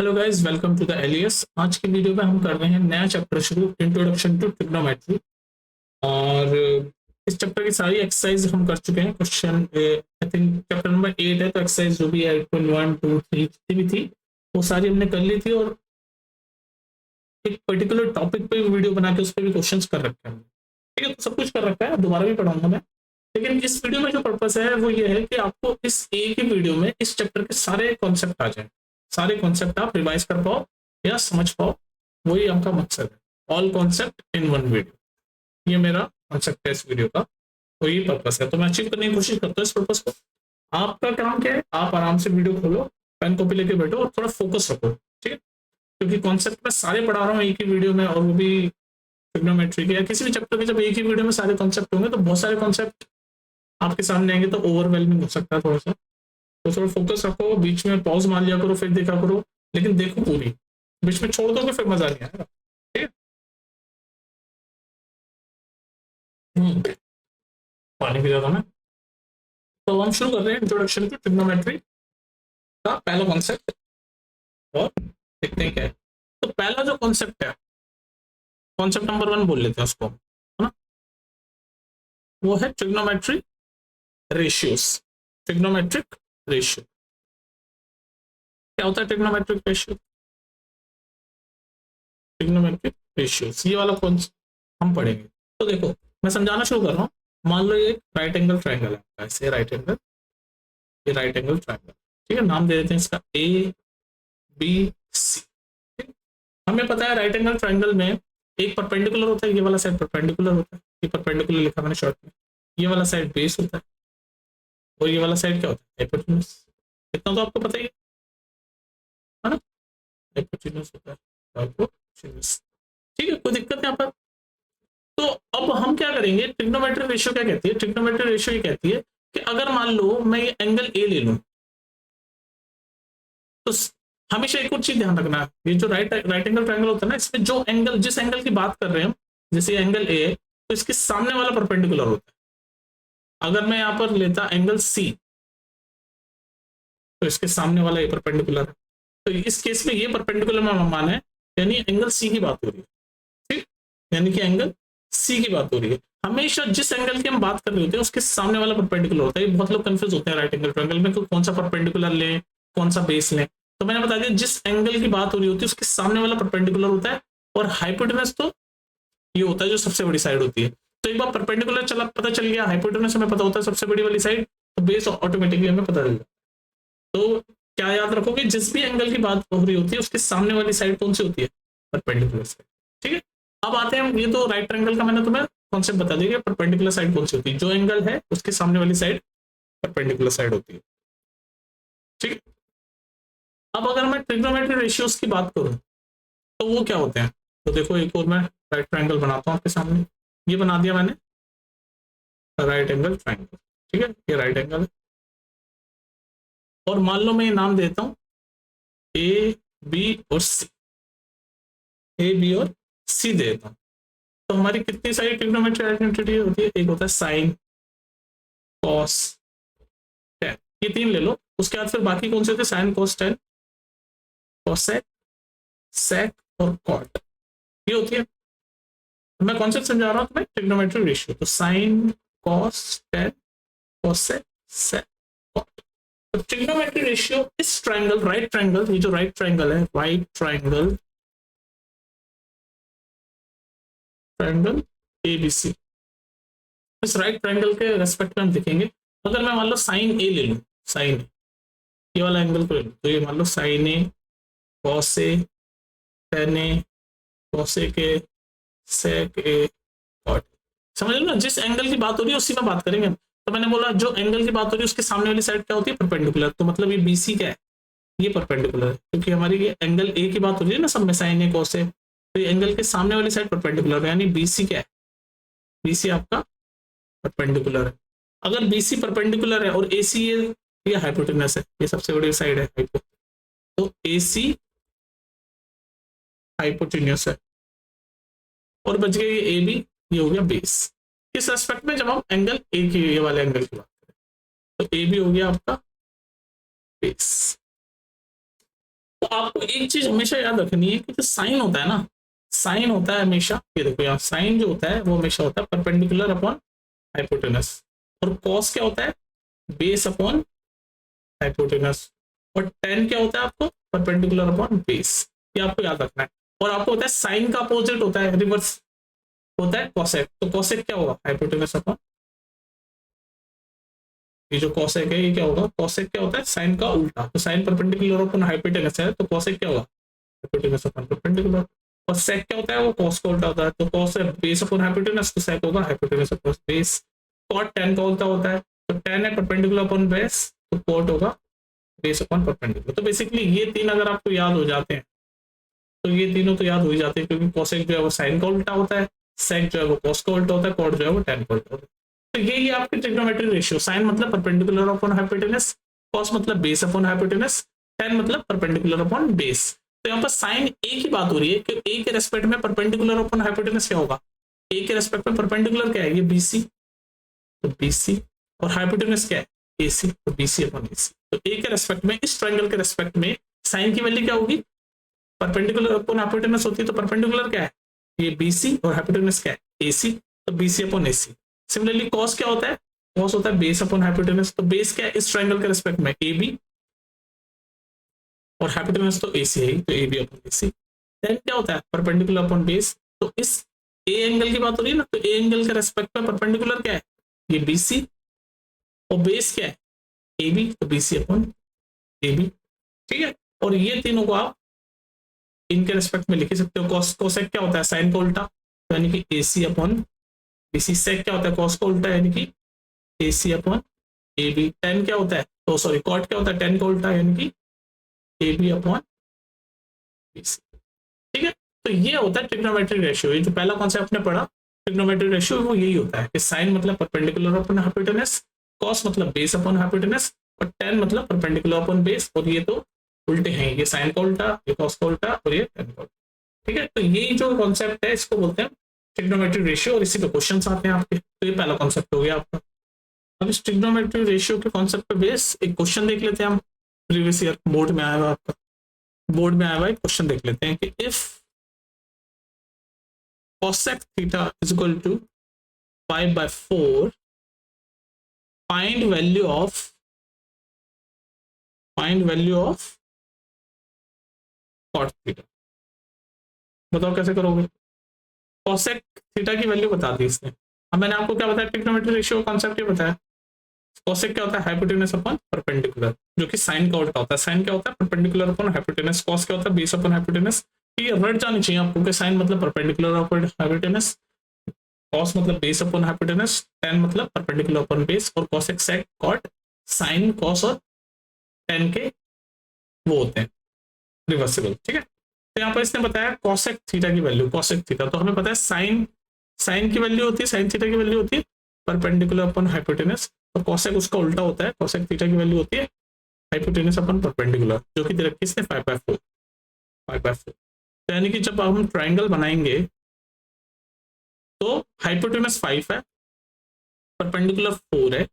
Hello guys, welcome to the एलियस। आज की वीडियो में हम कर रहे हैं नया चैप्टर शुरू, इंट्रोडक्शन टू ट्रिग्नोमेट्री। और इस चैप्टर की सारी एक्सरसाइज हम कर चुके हैं। Question I think chapter number 8 है, तो एक्सरसाइज जो भी है 8.1 2 3 जितनी भी थी वो सारी हमने कर ली थी। और एक पर्टिकुलर टॉपिक पे वीडियो बना के उस पर भी क्वेश्चंस कर रखे हैं। ठीक है, तो सब कुछ कर रखा है, दोबारा भी पढ़ाऊंगा मैं। लेकिन इस वीडियो में जो पर्पस है वो ये है कि आपको इस एक ही वीडियो में इस चैप्टर के सारे कॉन्सेप्ट आ जाए, सारे कॉन्सेप्ट आप रिवाइज कर पाओ या समझ पाओ। वही आपका मकसद है, all concept in one video. ये मेरा कॉन्सेप्ट है इस वीडियो का, तो ये पर्पस है। तो मैं अचीव करने की कोशिश करता हूँ इस पर्पस को। आपका काम क्या है, आप आराम से वीडियो खोलो, पेन कॉपी लेके बैठो और थोड़ा फोकस रखो। ठीक है, क्योंकि कॉन्सेप्ट मैं सारे पढ़ा रहा हूँ एक ही वीडियो में, और वो भी ट्रिग्नोमेट्री के या किसी भी चैप्टर के। जब एक ही वीडियो में सारे कॉन्सेप्ट होंगे तो बहुत सारे कॉन्सेप्ट आपके सामने आएंगे, तो ओवरवेलमिंग हो सकता है थोड़ा सा। तो थोड़ा फोकस रखो, बीच में पॉज मार लिया करो, फिर देखा करो, लेकिन देखो पूरी। बीच में छोड़ दोगे फिर मजा नहीं आएगा। ठीक है। पानी पी रहा था मैं। तो हम शुरू कर रहे हैं इंट्रोडक्शन टू ट्रिग्नोमेट्री का पहला कॉन्सेप्ट, और देखते हैं क्या है। तो पहला जो कॉन्सेप्ट है, कॉन्सेप्ट नंबर 1 बोल लेते हैं उसको, है ना। वो है ट्रिग्नोमेट्री रेशियोस। ट्रिग्नोमेट्रिक रेशियो क्या होता है? ट्रिग्नोमेट्रिक रेशियो, ट्रिग्नोमेट्रिक रेशियोस ये वाला कौन हम पढ़ेंगे। तो देखो, मैं समझाना शुरू कर रहा हूँ। मान लो ये एक राइट एंगल ट्राइंगल है, ऐसे राइट एंगल, ये राइट एंगल ट्राइंगल। ठीक है, नाम दे देते हैं इसका ए बी सी। हमें पता है राइट एंगल ट्राइंगल में एक परपेंडिकुलर होता है, ये वाला साइड परपेंडिकुलर होता है, ये परपेंडिकुलर लिखा मैंने शॉर्ट में। ये वाला साइड बेस होता है, और ये वाला साइड क्या होता है? हाइपोटेन्यूज। इतना तो आपको पता ही है ना, हाइपोटेन्यूज होता है, हाइपोटेन्यूज। ठीक है, कोई दिक्कत नहीं यहाँ पर। तो अब हम क्या करेंगे, ट्रिग्नोमेट्रिक रेशियो क्या कहती है? ट्रिग्नोमेट्रिक रेशियो ये कहती है कि अगर मान लो मैं ये एंगल ए ले लूं, तो हमेशा एक और चीज ध्यान रखना, ये जो राइट राइट एंगल ट्रायंगल होता है ना, इसमें जो एंगल, जिस एंगल की बात कर रहे हैं हम, जैसे एंगल ए है, तो इसके सामने वाला परपेंडिकुलर होता है। अगर मैं यहाँ पर लेता एंगल सी, तो इसके सामने वाला ये परपेंडिकुलर है। तो इस केस में ये परपेंडिकुलर में माना है, यानी एंगल सी की बात हो रही है। ठीक, यानी कि एंगल सी की बात हो रही है। हमेशा जिस एंगल की हम बात कर रहे होते हैं उसके सामने वाला परपेंडिकुलर होता है। बहुत लोग कंफ्यूज होते हैं राइट एंगल ट्रायंगल में, तो कौन सा परपेंडिकुलर लें, कौन सा बेस लें। तो मैंने बता दिया, जिस एंगल की बात हो रही होती है उसके सामने वाला परपेंडिकुलर होता है। और हाइपोटेनस तो ये होता है जो सबसे बड़ी साइड होती है। तो एक बार परपेंडिकुलर चला, पता चल गया, हाइपोटेनस हमें पता होता है सबसे बड़ी वाली साइड, तो बेस ऑटोमेटिकली हमें पता चल गया। तो क्या याद रखोगे, जिस भी एंगल की बात हो रही होती है उसके सामने वाली साइड कौन सी होती है? Perpendicular side. ठीक है, अब आते हैं, ये तो राइट ट्रायंगल का मैंने तुम्हें कॉन्सेप्ट बता दिया, परपेंडिकुलर साइड कौन सी होती है। जो एंगल है उसके सामने वाली साइड परपेंडिकुलर साइड होती है। ठीक है, अब अगर मैं ट्रिग्नोमेट्री रेशियोज की बात करूं तो वो क्या होते हैं। तो देखो, एक और मैं राइट ट्रायंगल बनाता हूं आपके सामने। ये बना दिया मैंने राइट एंगल ट्रायंगल। ठीक है, ये राइट एंगल है, और मान लो मैं ये नाम देता हूं ए बी और सी। ए बी और सी देता हूं। तो हमारी कितनी सारी ट्रिग्नोमेट्री आइडेंटिटी होती है? एक होता है साइन, कॉस, टेन, ये 3 ले लो। उसके बाद फिर बाकी कौन से होते हैं? साइन, कॉस, टेन, कॉसेक, सेक और कॉट, ये होती है। मैं कॉन्सेप्ट समझा रहा हूँ तुम्हें, ट्रिग्नोमेट्री रेशियो। तो साइन, कॉस, टेन, कॉसेक, सेक, कॉट। तो ट्रिग्नोमेट्री रेशियो इस ट्रायंगल, राइट ट्रायंगल, ये जो राइट ट्रायंगल है, राइट ट्रायंगल, ट्रायंगल एबीसी, इस राइट ट्रायंगल के रेस्पेक्ट में हम देखेंगे। अगर मैं मान लो साइन ए ले लूं, साइन, ये वाला एंगल को ले लूं, तो ये मान लो sine A, cos A, tan A, cosec A, sec A, cot. समझ लो ना, जिस एंगल की बात हो रही है उसी में बात करेंगे। तो मैंने बोला जो एंगल की बात हो रही है उसके सामने वाली साइड क्या होती है? परपेंडिकुलर। तो मतलब ये बीसी क्या है? ये परपेंडिकुलर है, क्योंकि हमारी ये एंगल ए की बात हो रही है ना सब में, साइन ए, कॉस ए। तो ये एंगल के सामने वाली साइड परपेंडिकुलर है, यानी बीसी क्या है? बीसी आपका परपेंडिकुलर है। अगर बीसी परपेंडिकुलर है और एसी ये हाइपोटेनस है, ये सबसे बड़ी साइड है हाइपो, तो एसी हाइपोटेन्यूस है। और बच गया ये ए बी, ये हो गया बेस। इस एस्पेक्ट में जब हम एंगल ए की, ये वाले एंगल की बात करें, तो ए बी हो गया आपका बेस। तो आपको एक चीज हमेशा याद रखनी है कि जो साइन होता है ना, साइन होता है हमेशा, ये देखो यहाँ साइन जो होता है वो हमेशा होता है परपेंडिकुलर अपॉन हाइपोटेनस, और कॉस क्या होता है, बेस अपॉन हाइपोटेनस, और टेन क्या होता है आपको, परपेंडिकुलर अपॉन बेस। ये आपको याद रखना है। और आपको होता है साइन का अपोजिट होता है, रिवर्स होता है कॉसेक। तो कॉसेक क्या होगा, हाइपोटेनस अपॉन, ये जो कॉसेक है ये क्या होगा, कॉसेक क्या होता है, साइन का उल्टा। तो साइन परपेंडिकुलर अपॉन हाइपोटेनस है, तो कॉसेक क्या होगा, हाइपोटेनस अपॉन परपेंडिकुलर। और सेक क्या होता है, वो कॉस का उल्टा होता है। तो कॉस है बेस अपॉन हाइपोटेनस, तो सेक होगा hypotenuse upon base. Cot tan का उल्टा होता है, तो टेन है परपेंडिकुलर अपॉन बेस, तो कॉट होगा बेस अपॉन परपेंडिकुलर। तो बेसिकली ये तीन अगर आपको याद हो जाते हैं, तो ये तीनों तो याद हो ही जाते हैं, क्योंकि कॉसेक जो है वो साइन का उल्टा होता है, सेक जो है वो कॉस का उल्टा होता है, कॉट जो है वो टेन का उल्टा होता है। तो यही आपके ट्रिग्नोमेट्रिक रेशियो, साइन मतलब परपेंडिकुलर अपॉन हाइपोटेनस, कॉस मतलब बेस अपॉन हाइपोटेनस, टेन मतलब परपेंडिकुलर अपॉन बेस। तो यहाँ पर साइन ए की बात हो रही है कि ए के रेस्पेक्ट में परपेंडिकुलर अपॉन हाइपोटेनस क्या होगा, ए के रेस्पेक्ट में परपेंडिकुलर क्या है, ये बीसी, तो बीसी, और हाइपोटेनस क्या है, एसी, तो बीसी अपॉन एसी। तो ए के रेस्पेक्ट में, इस ट्रायंगल के रेस्पेक्ट में साइन की वैल्यू क्या होगी, परपेंडिकुलर अपॉन हाइपोटेनस होती है, तो परपेंडिकुलर क्या है, ये बीसी, और हाइपोटेनस क्या है, एसी, तो BC upon AC. Similarly cos क्या होता है, कॉस होता है बेस अपॉन हाइपोटेनस, तो बेस क्या है इस ट्रायंगल के रेस्पेक्ट में, ए बी, और हाइपोटेनस तो एसी है, तो A B upon AC. Tan क्या होता है, परपेंडिकुलर अपॉन बेस, तो इस ए एंगल की बात हो रही है ना, तो ए एंगल के रेस्पेक्ट में परपेंडिकुलर क्या है, ये बीसी, और बेस क्या है, ए बी, तो बीसी अपॉन ए बी। ठीक है, और ये तीनों को आप इनके रेस्पेक्ट में लिख सकते हो। कॉस कोसेक क्या होता है, साइन का उल्टा, तो यानी कि एसी अपॉन बीसी। सेक क्या होता है, कॉस का उल्टा, यानी कि AC upon A B. Tan क्या होता है, तो सॉरी कॉट क्या होता है, टेन का उल्टा, यानी कि ए बी अपॉन बीसी। ठीक है, तो ये होता है ट्रिग्नोमेट्रिक रेशियो। ये जो पहला कॉन्सेप्ट ने पढ़ा ट्रिग्नोमेट्रिक रेशियो, वो यही होता है कि साइन मतलब परपेंडिकुलर अपॉन हाइपोटेनस, कॉस मतलब बेस अपॉन हाइपोटेनस, और टेन मतलब परपेंडिकुलर अपॉन बेस। और ये तो उल्टे हैं, ये साइन का उल्टा, ये कॉस का उल्टा, और ये टेन का उल्टा। ठीक है, तो ये जो कॉन्सेप्ट है इसको बोलते हैं ट्रिग्नोमेट्रिक रेशियो, और इसी पे क्वेश्चंस आते हैं आपके। तो ये पहला कॉन्सेप्ट हो गया आपका। अब इस ट्रिग्नोमेट्रिक रेशियो के कॉन्सेप्ट पे बेस एक क्वेश्चन देख लेते हैं हम, प्रीवियस ईयर बोर्ड में आया हुआ आपका, बोर्ड में आया हुआ एक क्वेश्चन देख लेते हैं कि if cosec theta is equal to 5/4, find value of cot theta। बताओ कैसे करोगे, cosec थीटा की वैल्यू बता दी इसने। अब मैंने आपको क्या बताया, ट्रिग्नोमेट्रिक रेशियो का कॉन्सेप्ट ये बताया। cosec क्या होता है, हाइपोटेनस अपॉन परपेंडिकुलर, जो कि साइन का उल्टा होता है। साइन क्या होता है, परपेंडिकुलर अपॉन हाइपोटेनस। cos क्या होता है, बेस अपॉन हाइपोटेनस। ये रट जानी चाहिए आपको कि साइन मतलब परपेंडिकुलर अपॉन हाइपोटेनस, cos मतलब बेस अपॉन हाइपोटेनस, tan मतलब परपेंडिकुलर अपॉन बेस, और cosec sec cot sine cos और tan के वो होते हैं रिवर्सिबल। ठीक है, तो यहाँ पर इसने बताया cosec थीटा की वैल्यू, cosec थीटा, तो हमें पता है साइन, साइन की वैल्यू होती है, साइन थीटा की वैल्यू होती है परपेंडिकुलर अपॉन हाइपोटेनस, और cosec उसका उल्टा होता है, cosec थीटा की वैल्यू होती है हाइपोटेनस अपॉन परपेंडिकुलर, जो कि दे रखी है इसने 5/4, 5/4। तो यानी कि जब हम ट्राइंगल बनाएंगे तो हाइपोटेनस 5 है, परपेंडिकुलर 4 है।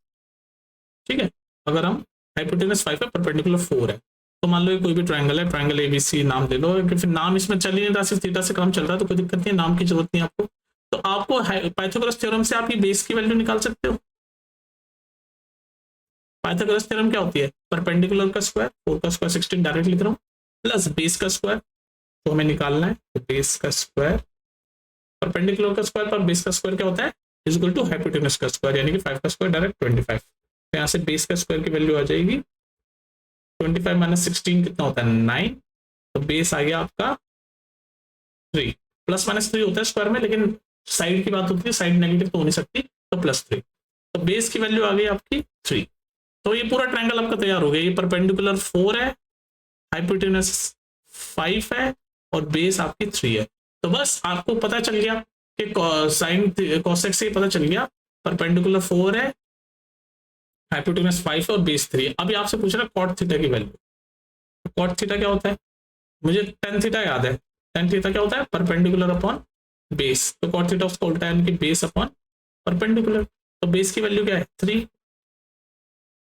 ठीक है, अगर हम हाइपोटेनस 5 है, परपेंडिकुलर 4 है, तो मान लो ये कोई भी ट्रायंगल है, ट्रायंगल एबीसी नाम ले लो, फिर नाम इसमें चल ही नहीं रहा, सिर्फ थीटा से काम चल रहा है, तो कोई दिक्कत नहीं है, नाम की जरूरत नहीं आपको। तो आपको पाइथागोरस थ्योरम से आप ये बेस की वैल्यू निकाल सकते हो। पाइथागोरस थ्योरम क्या होती है, परपेंडिकुलर का स्क्वायर, 4 का स्क्वायर 16 डायरेक्ट लिख रहा हूँ, प्लस बेस का स्क्वायर, तो हमें निकालना है, तो बेस का स्क्वायर, परपेंडिकुलर का स्क्वायर पर बेस का स्क्वायर क्या होता है, इज इक्वल टू हाइपोटेनस का स्क्वायर, यानी कि 5 का स्क्वायर डायरेक्ट 25। तो यहाँ से बेस का स्क्वायर की वैल्यू आ जाएगी 25 माइनस 16 कितना होता है 9, तो बेस आ गया आपका 3, प्लस माइनस 3 होता है स्क्वायर में, लेकिन साइड की बात होती है, साइड नेगेटिव तो हो नहीं सकती, तो +3, तो बेस की वैल्यू आ गई आपकी 3। तो ये पूरा ट्रायंगल आपका तैयार हो गया, ये परपेंडिकुलर 4 है, हाइपोटेनस 5 है, और बेस आपकी 3 है। तो बस आपको पता चल गया कि साइन कॉसेक से पता चल गया परपेंडिकुलर 4 है, हाइपोटेनस 5 है, और बेस 3 है। अभी आपसे पूछ रहा है कॉट थीटा की वैल्यू। कॉट थीटा क्या होता है, मुझे टेन थीटा याद है, टेन थीटा क्या होता है, परपेंडिकुलर अपॉन बेस, तो कॉट थीटा उसका उल्टा है, यानी कि बेस अपॉन परपेंडिकुलर। तो बेस की वैल्यू क्या है 3,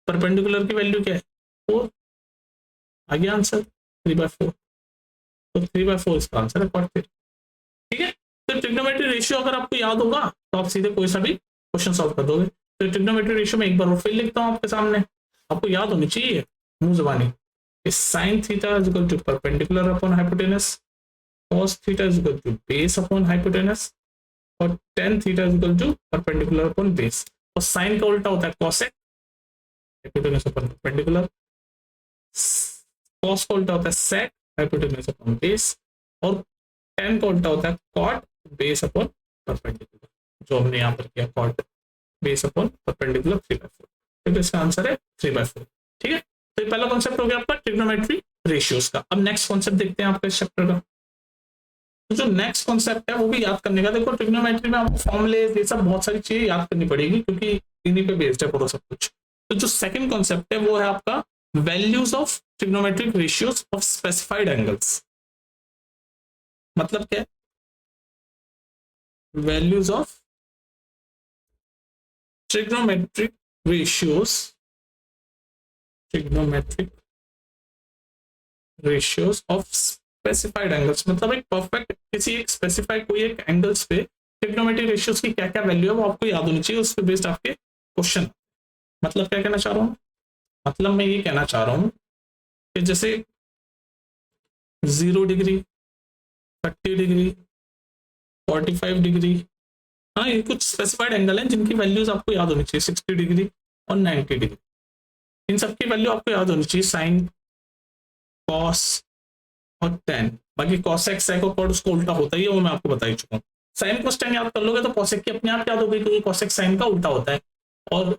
परपेंडिकुलर की वैल्यू क्या है 4, आ गया आंसर। 3/4, तो 3/4 इसका आंसर है कॉट थीटा। ठीक है, तो ट्रिग्नोमेट्री रेशियो अगर आपको याद होगा तो आप सीधे कोई सा भी क्वेश्चन सॉल्व कर दोगे। तो ट्रिग्नोमेट्री रेशियो में एक बार और फिर लिखता हूँ आपके सामने, आपको याद होनी चाहिए मुंह जबानी, sine theta is equal to perpendicular upon hypotenuse, cos theta is equal to base upon hypotenuse, और tan theta is equal to perpendicular upon base. और साइन का उल्टा होता है cosec, hypotenuse upon perpendicular. cos का उल्टा होता है sec, हाइपोटेनस अपॉन बेस। और tan का उल्टा होता है cot, बेस अपॉन परपेंडिकुलर, जो हमने यहाँ पर किया cot बेस अपॉन परपेंडिकुलर 3/4। तो इसका आंसर है 3/4। ठीक है, तो ये पहला कॉन्सेप्ट हो गया आपका ट्रिग्नोमेट्री रेशियोज का। अब नेक्स्ट कॉन्सेप्ट देखते हैं आपका इस चैप्टर का। तो जो नेक्स्ट कॉन्सेप्ट है वो भी याद करने का, देखो ट्रिग्नोमेट्री में आपको फॉर्मूले ये सब बहुत सारी चीजें याद करनी पड़ेगी क्योंकि इन्हीं पे बेस्ड है पूरा सब कुछ। तो जो सेकंड कॉन्सेप्ट है वो है आपका values of trigonometric ratios of specified angles. मतलब क्या है, values of trigonometric ratios of specified angles. मतलब एक परफेक्ट किसी एक स्पेसिफाइड कोई एक एंगल्स पे ट्रिग्नोमेट्रिक रेशियोज की क्या क्या वैल्यू है वो आपको याद होनी चाहिए, उस पे बेस्ड आपके क्वेश्चन। मतलब क्या कहना चाह रहा हूँ, मतलब मैं ये कहना चाह रहा हूँ कि जैसे 0 डिग्री, 30 डिग्री, 45 डिग्री, हाँ ये कुछ स्पेसिफाइड एंगल हैं जिनकी वैल्यूज आपको याद होनी चाहिए, 60 डिग्री और 90 डिग्री, इन सबकी वैल्यू आपको याद होनी चाहिए, साइन, कॉस और tan। बाकी कॉसेक, सेक और कॉट उसको उल्टा होता ही है, वो मैं आपको बता ही चुका हूँ। साइन कॉस tan याद कर लोगे तो कॉसेक की अपने आप याद हो गई क्योंकि कॉसेक साइन का उल्टा होता है, और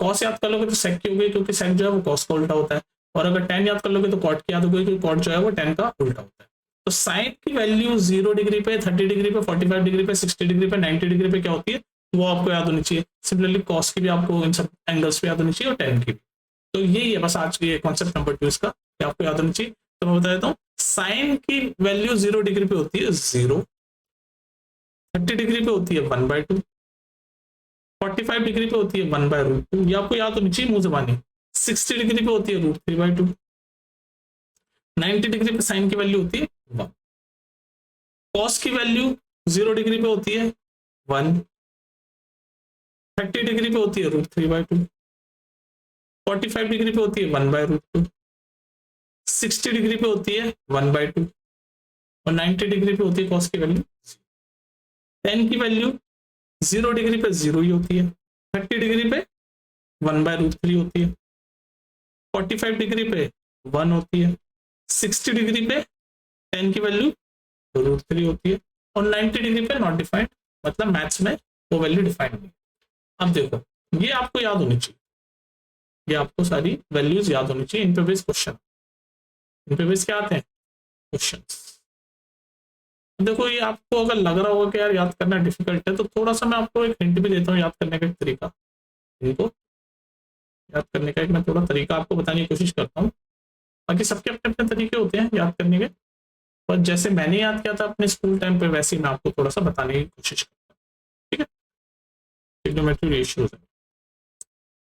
कॉस याद कर लोगे तो सेक की हो गई क्योंकि सेक जो है वो कॉस का उल्टा होता है, और अगर tan याद कर लोगे तो कॉट की याद हो गई क्योंकि कॉट जो है वो tan का उल्टा होता है। तो साइन की वैल्यू 0 डिग्री पे, 30 डिग्री पे, 45 डिग्री पे, 60 डिग्री पे, 90 डिग्री पे क्या होती है वो आपको याद होनी चाहिए। सिमिलरली कॉस की भी आपको इन सब एंगल्स पे याद होनी चाहिए और tan की भी। तो यही है बस आज की कॉन्सेप्ट नंबर 2 इसका, आपको याद होनी चाहिए। तो मैं बता देता हूँ, साइन की वैल्यू 0 डिग्री पे होती है 0, 30 डिग्री पे होती है 1/2, 45 डिग्री पे होती है 1/√2, ये आपको याद होनी चाहिए मुंह जबानी। 60 डिग्री पे होती है √3/2, 90 डिग्री पे साइन की वैल्यू होती है 1, कॉस की वैल्यू 0 डिग्री पे होती है 1, 30 डिग्री पे होती है √3/2, 45 डिग्री पे होती है 1/√2, 60 डिग्री पे होती है 1/2, और 90 डिग्री पे होती है कॉस की वैल्यू। tan की वैल्यू 0 डिग्री पे 0 ही होती है, 30 डिग्री पे 1/√3 होती है, 45 डिग्री पे 1 होती है, 60 डिग्री पे tan की वैल्यू √3 होती है, और 90 डिग्री पे नॉट डिफाइंड, मतलब मैथ्स में वो वैल्यू डिफाइंड नहीं। अब देखो ये आपको याद होनी चाहिए, ये आपको सारी वैल्यूज याद होनी चाहिए, इन पे बेस क्वेश्चन, इन पे बेस क्या आते हैं क्वेश्चंस। देखो ये आपको अगर लग रहा होगा कि यार याद करना डिफिकल्ट है तो थोड़ा सा मैं आपको एक हिंट भी देता हूँ याद करने का एक तरीका, इनको याद करने का एक मैं थोड़ा तरीका आपको बताने की कोशिश करता हूँ। बाकी सबके अपने अपने तरीके होते हैं याद करने के, पर जैसे मैंने याद किया था अपने स्कूल टाइम पे वैसे ही मैं आपको थोड़ा सा बताने की कोशिश करता हूँ। ठीक है, ट्रिग्नोमेट्री रेशियोज है।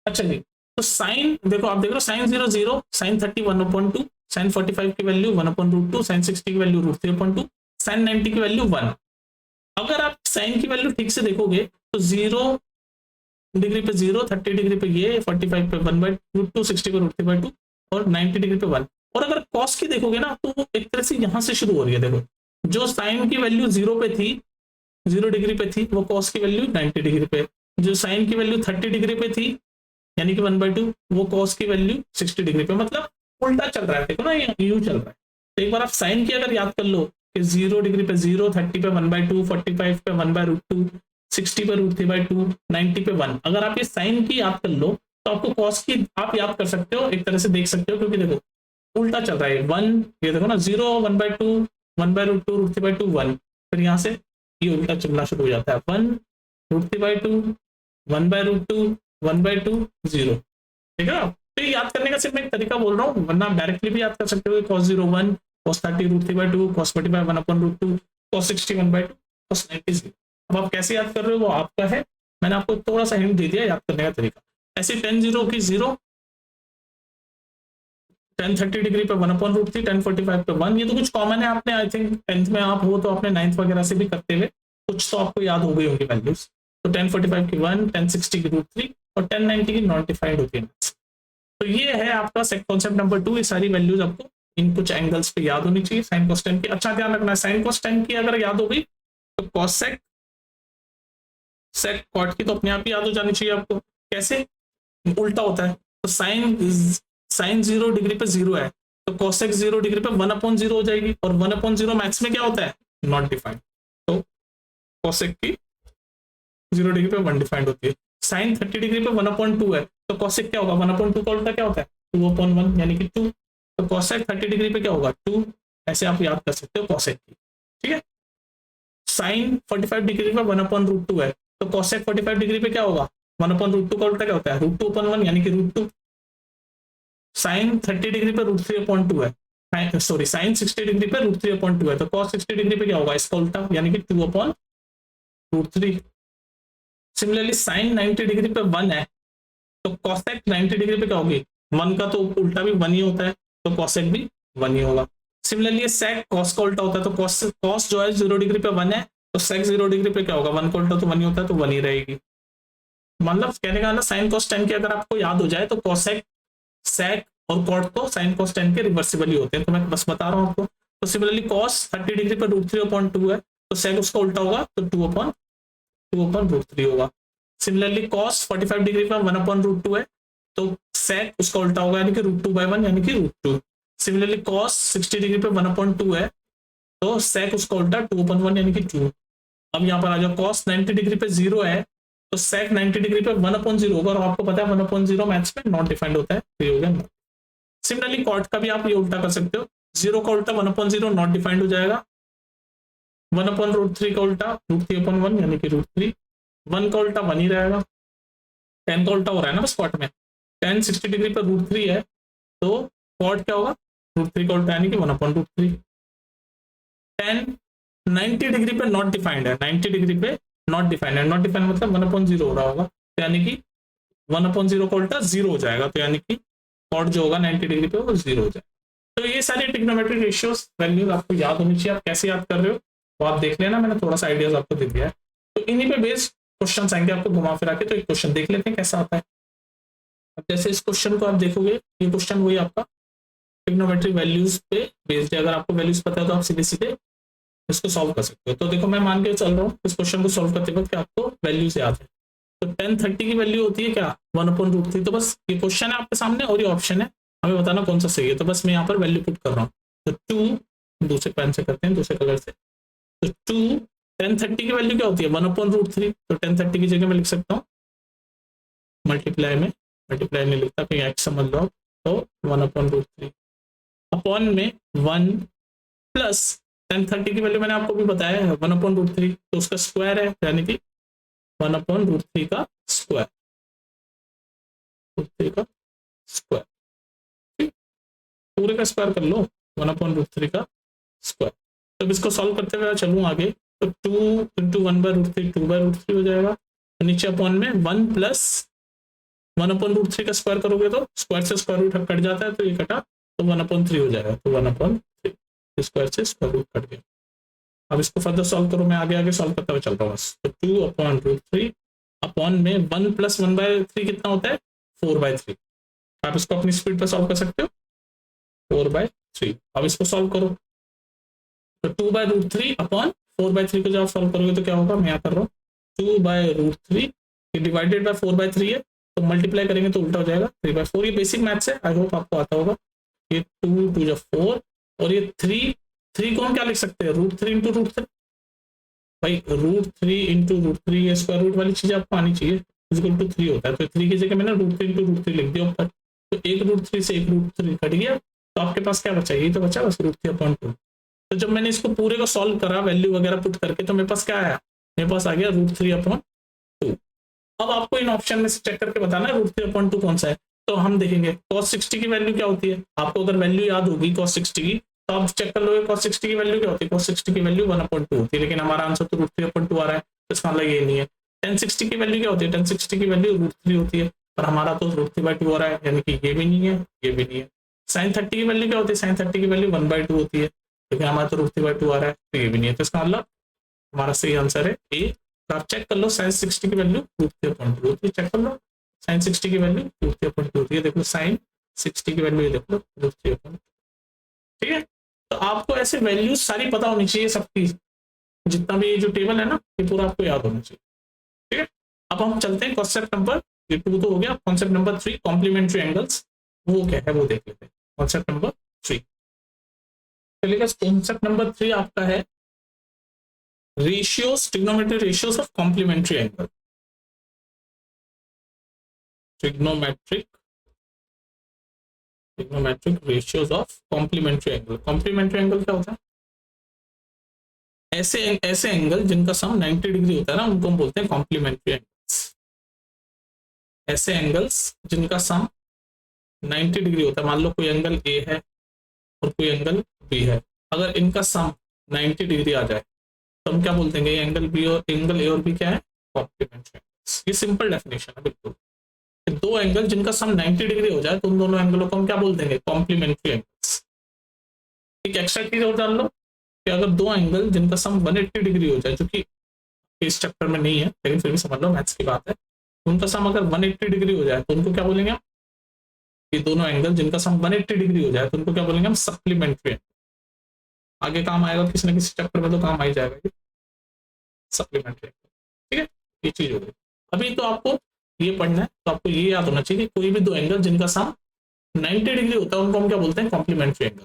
अच्छा जी, तो साइन देखो, आप देख रहे हो साइन 0 0, साइन 30 1/2, साइन 45 की वैल्यू 1/√2, साइन 60 की वैल्यू √3/2, साइन 90 की वैल्यू 1। अगर आप साइन की वैल्यू ठीक से देखोगे तो 0 डिग्री पे 0, 30 डिग्री पे ये, 45 पे 1/√2, 60 पे √3/2 और 90 डिग्री पे 1। और अगर कॉस की देखोगे ना तो एक तरह से यहां से शुरू हो रही है। देखो जो साइन की वैल्यू 0 पे थी, 0 डिग्री पे थी, वो कॉस की वैल्यू 90 डिग्री पे, जो साइन की वैल्यू 30 डिग्री पे थी यानी कि 1/2, वो कॉस की वैल्यू 60 डिग्री पे, मतलब उल्टा चल रहा है। देखो ना ये यू चल रहा है। तो एक बार आप साइन की अगर याद कर लो कि 0 डिग्री पे 0, 30 पे 1/2, 45 पे 1/√2, 60 पे √3/2, 90 पे 1, अगर आप ये साइन की याद कर लो तो आपको कॉस की आप याद कर सकते हो, एक तरह से देख सकते हो, क्योंकि देखो उल्टा चल रहा है 1, ये देखो ना 0, 1/2, 1/√2, √3/2, 1, फिर यहाँ से ये उल्टा चलना शुरू हो जाता है 1, √3/2, 1/√2, 1/2, 0। ठीक है, तो ये याद करने का सिर्फ मैं एक तरीका बोल रहा हूँ, वरना आप डायरेक्टली भी याद कर सकते हो cos 0 1, cos 30 √3/2, cos 45 1/√2, cos 60 1/2, cos 90 0। अब आप कैसे याद कर रहे हो वो आपका है, मैंने आपको थोड़ा सा हिंट दे दिया याद करने का तरीका। ऐसे tan 0 की 0, 1030 डिग्री पे 1/√3, 1045 पे 1। ये तो कुछ कॉमन है, आपने आई थिंक 10th में आप हो तो आपने 9th वगैरह से भी करते हुए कुछ तो आपको याद हो गई होंगी वैल्यूज। तो 1045 की 1, 1060 की √3 और 1090 की नॉन डिफाइंड होती है। तो ये है आपका कॉन्सेप्ट नंबर 2। ये सारी वैल्यूज आपको इन कुछ एंगल्स पे याद होनी चाहिए। साइन कॉस टेन की अच्छा ध्यान रखना है, साइन कॉस टेन की अगर याद हो गई तो कॉसेक सेक कॉट की तो अपने आप ही याद हो जानी चाहिए आपको। कैसे? उल्टा होता है। तो साइन 0 डिग्री पे 0 है तो कॉसेक 0 डिग्री पे 1/0 हो जाएगी, और 1/0 मैथ्स में क्या होता है? Not defined. तो कॉसेक की 0 डिग्री पे 1 डिफाइंड होती है। साइन 30 डिग्री पे 1/2 है तो कॉसेक क्या होगा? 1/2 का उल्टा क्या होता है? 2/1 यानी कि 2। तो कॉसेक 30 डिग्री पे क्या होगा? 2। ऐसे आप याद कर सकते हो कॉसेक की। ठीक है। साइन 45 डिग्री पे 1/√2 है तो कॉसेक 45 डिग्री पे क्या होगा? 1/√2 का उल्टा क्या होता है? √2/1 यानी कि √2। साइन 30 डिग्री पे √3/2 है, सॉरी साइन 60 डिग्री पे √3/2 है तो कॉस 60 डिग्री पे क्या होगा? इसका उल्टा यानी कि 2/√3। सिमिलरली साइन 90 डिग्री पे 1 है तो कॉसेक 90 डिग्री पे क्या होगी? 1 का तो उल्टा भी 1 ही होता है तो कॉसेक भी 1 ही होगा। सिमिलरली सेक कॉस का उल्टा होता है तो कॉस जो है 0 डिग्री पे 1 है तो सेक 0 डिग्री पे क्या होगा? 1 का उल्टा तो 1 ही होता है तो 1 ही रहेगी। मतलब कहने का साइन कॉस टेन की अगर आपको याद हो जाए तो कॉसेक, सेक और कॉट तो साइन कॉस टेन के रिवर्सिबल ही होते हैं। तो मैं बस बता रहा हूँ आपको। तो सिमिलरली कॉस 30 डिग्री पर √3/2 है तो सेक उसका उल्टा होगा तो 2/√3 होगा। सिमिलरली कॉस 45 डिग्री पर 1/√2 है तो सेक उसका उल्टा होगा यानी कि √2/1 यानी कि √2। सिमिलरली कॉस 60 डिग्री पे 1/2 है तो सेक उसका उल्टा 2/1 यानी कि 2। अब यहाँ पर आ जाओ, कॉस 90 डिग्री पे 0 है तो सेक 90 डिग्री पे 1/0 होगा, और आपको पता है 1/0 मैथ्स में नॉट डिफाइंड होता है, तो ये हो गया। सिमिलरली कॉट का भी आप ये उल्टा कर सकते हो। 0 का उल्टा 1/0 नॉट डिफाइंड हो जाएगा। 1/√3 का उल्टा √3/1 यानी कि √3। 1 का उल्टा 1 ही रहेगा। 10 का उल्टा हो रहा है ना बस कॉट में। 10 60 डिग्री पर √3 है तो कॉट क्या होगा? √3 का उल्टा यानी कि 1/√3। 10 90 डिग्री पे नॉट डिफाइंड है, 90 डिग्री पे नॉट डिफाइंड है। नॉट डिफाइंड मतलब 1/0 हो रहा होगा तो यानी कि 1/0 का उल्टा 0 हो जाएगा तो यानी कि कॉट जो होगा 90 डिग्री पे वो 0 हो जाएगा। तो ये सारे ट्रिग्नोमेट्रिक रेशियोज वैल्यूज आपको याद होनी चाहिए। आप कैसे याद कर रहे हो तो आप देख लेना, मैंने थोड़ा सा आइडियाज आपको दे दिया है। तो इन्हीं पे बेस्ड क्वेश्चन आएंगे आपको घुमा फिरा के। तो एक क्वेश्चन देख लेते हैं कैसा आता है। अब जैसे इस क्वेश्चन को आप देखोगे, ये क्वेश्चन वही आपका ट्रिग्नोमेट्रिक वैल्यूज पे बेस्ड है। अगर आपको वैल्यूज पता है तो आप सीधे सीधे इसको सॉल्व कर सकते हो। तो देखो मैं मान के चल रहा हूँ इस क्वेश्चन को सॉल्व करते वक्त आपको वैल्यूज याद है। तो 1030 की वैल्यू होती है क्या? 1/√3। तो बस ये क्वेश्चन है आपके सामने और ये ऑप्शन है, हमें बताना कौन सा सही है। तो बस मैं यहाँ पर वैल्यू पुट कर रहा हूँ। तो 2 दूसरे पेन से करते हैं, दूसरे कलर से। तो 2 1030 की वैल्यू क्या होती है? 1/√3। तो 1030 की जगह मैं लिख सकता हूँ मल्टीप्लाई नहीं लिखता, कहीं एक्स समझ लो। तो 1/√3 अपॉन में 1 प्लस 1030 की वैल्यू मैंने आपको भी बताया है 1/√3 तो उसका स्क्वायर है यानी कि 1/√3 का स्क्वायर, √3 का स्क्वायर। ठीक, पूरे का स्क्वायर कर लो 1/√3 का स्क्वायर। तो इसको सॉल्व करते हुए चलूँ आगे। तो 2 × 1/√3 2/√3 हो जाएगा। तो नीचे अपॉन में 1 प्लस 1/√3 का स्क्वायर करोगे तो स्क्वायर से स्क्वायर रूट कट जाता है तो ये कटा तो 1/3 हो जाएगा। तो 1/3 स्क्वायर से स्क्वायर रूट कट गया। अब इसको फर्दर सॉल्व करो, मैं आगे आगे सॉल्व करता हुआ चल रहा हूँ बस। तो 2/√3 अपॉन में 1 प्लस 1/3 कितना होता है? 4/3। आप इसको अपनी स्पीड पर सॉल्व कर सकते हो। 4/3। अब इसको सॉल्व करो तो 2/√3 अपॉन 4/3 को जब आप सॉल्व करोगे तो क्या होगा? मैं यहाँ कर रहा हूँ 2/√3 डिवाइडेड बाय 4/3 है तो मल्टीप्लाई करेंगे तो उल्टा हो जाएगा 3/4। ये बेसिक मैथ्स है, आई होप आपको आता होगा। ये 2 2 4 और ये 3 को हम क्या लिख सकते हैं? √3 × √3। भाई √3 × √3 ये स्क्वायर रूट वाली चीज आपको आनी चाहिए। इक्वल टू 3 होता है तो 3 की जगह मैंने √3 × √3 लिख दिया ऊपर। तो एक √3 से एक √3 कट गया तो आपके पास क्या बचा? ये तो बचा बस √3/2। तो जब मैंने इसको पूरे को सॉल्व करा वैल्यू वगैरह पुट करके तो मेरे पास क्या आया? मेरे पास आ गया √3/2। अब आपको इन ऑप्शन में से चेक करके बताना है √3/2 कौन सा है। तो हम देखेंगे cos 60 की वैल्यू क्या होती है। आपको अगर वैल्यू याद होगी cos 60 की तो आप चेक कर लोगे cos 60 की वैल्यू क्या होती है। cos 60 की वैल्यू 1/2 होती है, लेकिन हमारा आंसर तो √3/2 आ रहा है तो इसका मतलब ये नहीं है। 1060 की वैल्यू क्या होती है? 1060 की वैल्यू √3 होती है, पर हमारा तो √3/2 हो रहा है, यानी कि ये भी नहीं है ये भी नहीं है। साइन 30 की वैल्यू क्या होती है? साइन 30 की वैल्यू 1/2 होती है, क्योंकि हमारा तो √3/2 आ रहा है, तो ये भी नहीं है, तो इसका मतलब हमारा सही आंसर है ए। तो आप चेक कर लो साइन 60 की वैल्यू √3/2 होती है, चेक कर लो साइन 60 की वैल्यू √3/2 होती है, देख लो साइन 60 की वैल्यू ये देख लो √3/2, ठीक है। तो आपको ऐसे वैल्यूज सारी पता होनी चाहिए सबकी, जितना भी ये जो टेबल है ना ये पूरा आपको याद होना चाहिए, ठीक है। अब हम चलते हैं कॉन्सेप्ट नंबर 2 तो हो गया, कॉन्सेप्ट नंबर 3 कॉम्प्लीमेंट्री एंगल्स, वो क्या है वो देख लेते हैं। कॉन्सेप्ट नंबर 3 चलिएगा, कॉन्सेप्ट नंबर 3 आपका है ratios, trigonometry ratios of complementary angle. Trigonometric ratios of complementary angle. Complementary angle क्या होता है? ऐसे एंगल जिनका सम 90 डिग्री होता है ना, उनको हम बोलते हैं कॉम्प्लीमेंट्री एंगल्स। ऐसे एंगल्स जिनका सम 90 डिग्री होता है, मान लो कोई एंगल ए है और कोई एंगल बी है, अगर इनका सम 90 डिग्री आ जाए तो हम क्या बोल देंगे? एंगल बी और एंगल ए और बी क्या है? Complementary angles. ये सिंपल डेफिनेशन है बिल्कुल। दो एंगल जिनका सम 90 डिग्री हो जाए तो उन दोनों एंगलों को हम क्या बोल देंगे? Complementary angles. एक एक्स्ट्रा चीज और जान लो कि अगर दो एंगल जिनका सम 180 डिग्री हो जाए, जो कि इस चैप्टर में नहीं है लेकिन फिर भी समझ लो मैथ्स की बात है, उनका सम अगर 180 डिग्री हो जाए तो उनको क्या बोलेंगे हम? ये दोनों एंगल जिनका सम 180 डिग्री हो जाए तो उनको क्या बोलेंगे हम? Supplementary angle. आगे काम आएगा किसी न किसी चैप्टर में, तो काम आ ही जाएगा ये सप्लीमेंट्री एंगल, ठीक है। ये चीज हो गई। अभी तो आपको ये पढ़ना है, तो आपको ये याद होना चाहिए कि कोई भी दो एंगल जिनका सम 90 डिग्री होता है उनको हम क्या बोलते हैं? Complementary angle.